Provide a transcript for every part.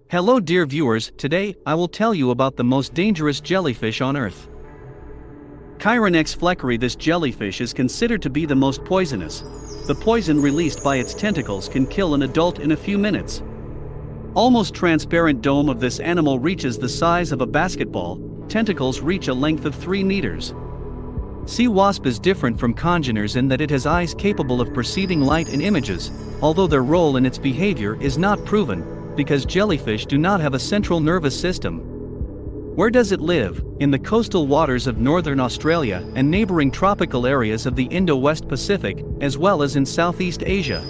Hello dear viewers, today I will tell you about the most dangerous jellyfish on Earth. Chironex fleckeri. This jellyfish is considered to be the most poisonous. The poison released by its tentacles can kill an adult in a few minutes. Almost transparent dome of this animal reaches the size of a basketball, tentacles reach a length of 3 meters. Sea wasp is different from congeners in that it has eyes capable of perceiving light and images, although their role in its behavior is not proven, because jellyfish do not have a central nervous system. Where does it live? In the coastal waters of northern Australia and neighboring tropical areas of the Indo-West Pacific, as well as in Southeast Asia.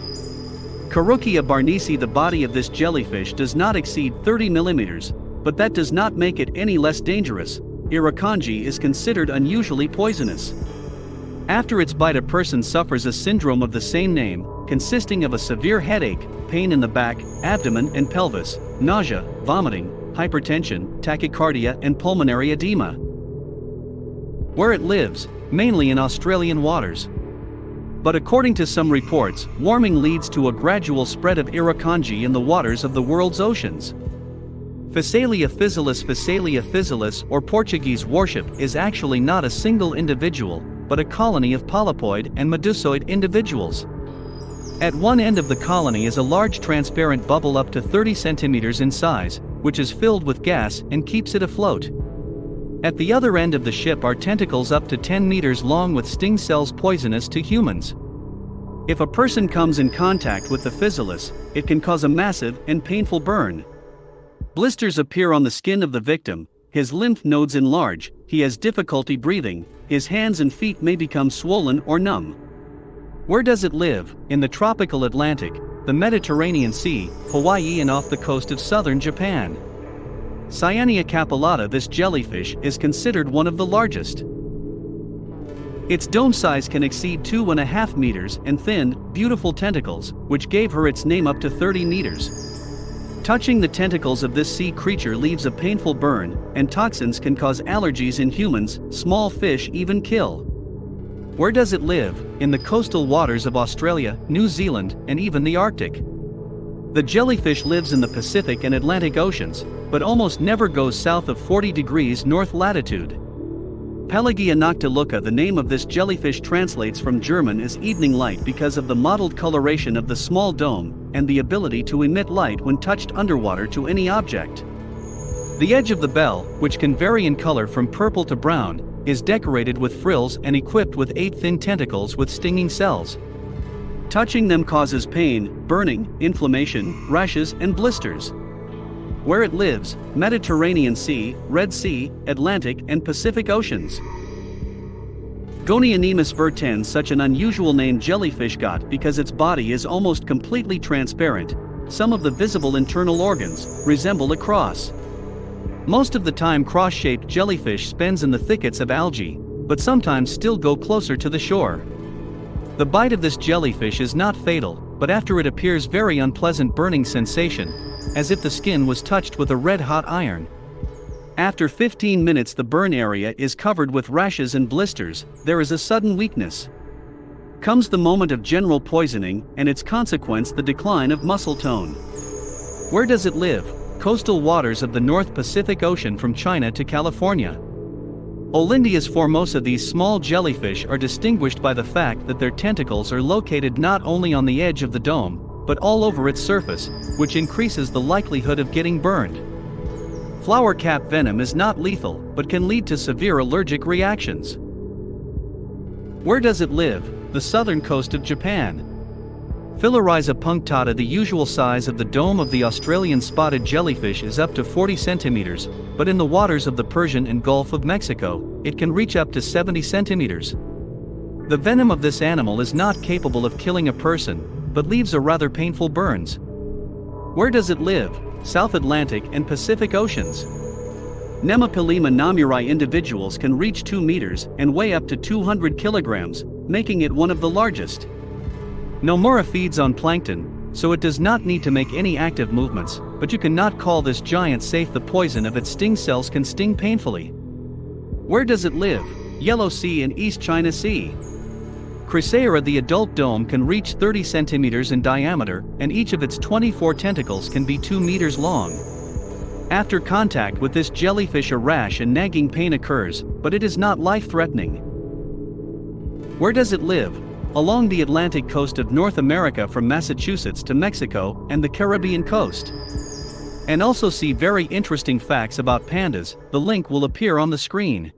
Carukia barnesi. The body of this jellyfish does not exceed 30 millimeters, but that does not make it any less dangerous. Irukandji is considered unusually poisonous. After its bite, a person suffers a syndrome of the same name, consisting of a severe headache, pain in the back, abdomen and pelvis, nausea, vomiting, hypertension, tachycardia and pulmonary edema. Where it lives, mainly in Australian waters. But according to some reports, warming leads to a gradual spread of Irukandji in the waters of the world's oceans. Phasalia physalis or Portuguese worship is actually not a single individual, but a colony of polypoid and medusoid individuals. At one end of the colony is a large transparent bubble up to 30 centimeters in size, which is filled with gas and keeps it afloat. At the other end of the ship are tentacles up to 10 meters long with sting cells poisonous to humans. If a person comes in contact with the physalis, it can cause a massive and painful burn. Blisters appear on the skin of the victim, his lymph nodes enlarge, he has difficulty breathing, his hands and feet may become swollen or numb. Where does it live? In the tropical Atlantic, the Mediterranean Sea, Hawaii and off the coast of southern Japan. Cyanea capillata. This jellyfish is considered one of the largest. Its dome size can exceed 2.5 meters and thin, beautiful tentacles, which gave her its name, up to 30 meters. Touching the tentacles of this sea creature leaves a painful burn, and toxins can cause allergies in humans, small fish even kill. Where does it live? In the coastal waters of Australia, New Zealand, and even the Arctic. The jellyfish lives in the Pacific and Atlantic Oceans, but almost never goes south of 40 degrees north latitude. Pelagia noctiluca. The name of this jellyfish translates from German as evening light because of the mottled coloration of the small dome, and the ability to emit light when touched underwater to any object. The edge of the bell, which can vary in color from purple to brown, is decorated with frills and equipped with 8 thin tentacles with stinging cells. Touching them causes pain, burning, inflammation, rashes and blisters. Where it lives, Mediterranean Sea, Red Sea, Atlantic and Pacific Oceans. Gonianemus vertens. Such an unusual name jellyfish got because its body is almost completely transparent. Some of the visible internal organs resemble a cross. Most of the time cross-shaped jellyfish spends in the thickets of algae, but sometimes still go closer to the shore. The bite of this jellyfish is not fatal, but after it appears very unpleasant burning sensation, as if the skin was touched with a red-hot iron. After 15 minutes the burn area is covered with rashes and blisters, there is a sudden weakness. Comes the moment of general poisoning, and its consequence the decline of muscle tone. Where does it live? Coastal waters of the North Pacific Ocean from China to California. Olindias formosa. These small jellyfish are distinguished by the fact that their tentacles are located not only on the edge of the dome, but all over its surface, which increases the likelihood of getting burned. Flower cap venom is not lethal, but can lead to severe allergic reactions. Where does it live? The southern coast of Japan. Filariza punctata. The usual size of the dome of the Australian spotted jellyfish is up to 40 centimeters, but in the waters of the Persian and Gulf of Mexico, it can reach up to 70 centimeters. The venom of this animal is not capable of killing a person, but leaves a rather painful burns. Where does it live? South Atlantic and Pacific Oceans. Nemapilema namuri. Individuals can reach 2 meters and weigh up to 200 kilograms, making it one of the largest. Nomura feeds on plankton, so it does not need to make any active movements, but you cannot call this giant safe. The poison of its sting cells can sting painfully. Where does it live? Yellow Sea and East China Sea. Chrysaera. The adult dome can reach 30 centimeters in diameter, and each of its 24 tentacles can be 2 meters long. After contact with this jellyfish, a rash and nagging pain occurs, but it is not life-threatening. Where does it live? Along the Atlantic coast of North America from Massachusetts to Mexico and the Caribbean coast. And also see very interesting facts about pandas. The link will appear on the screen.